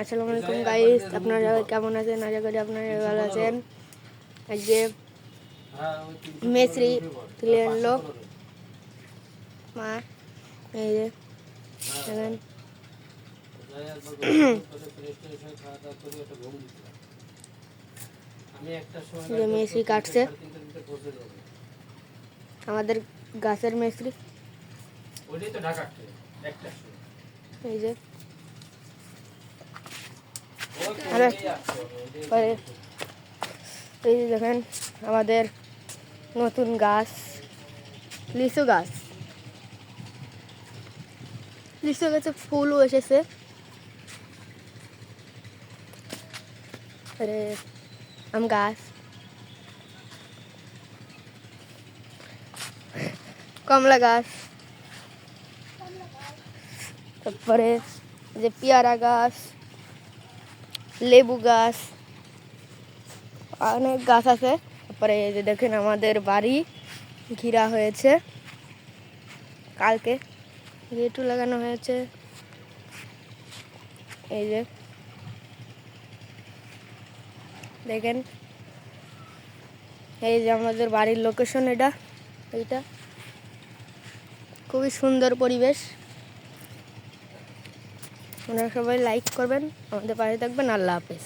আসসালামু আলাইকুম গাইস, আপনারা সবাই কেমন আছেন? আশা করি আপনারা ভালো আছেন। আজকে মেসরি তুলে আনলো মা, এই যে দেখেন মেসরি কাটছে আমাদের গাছের মেসরি। এই যে এই যে দেখেন আমাদের নতুন গাছ, লিচু গাছ। লিচু গাছে ফুলও এসেছে। আম গাছ, কমলা গাছ, তারপরে যে পেয়ারা গাছ, লেবু গাছ, অনেক গাছ আছে। তারপরে এই যে দেখেন আমাদের বাড়ি ঘেরা হয়েছে, কালকে গেটও লাগানো হয়েছে। এই যে দেখেন, এই যে আমাদের বাড়ির লোকেশন, এইটা খুবই সুন্দর পরিবেশ। আপনারা সবাই লাইক করবেন, আমাদের পাশে থাকবেন। আল্লাহ হাফেজ।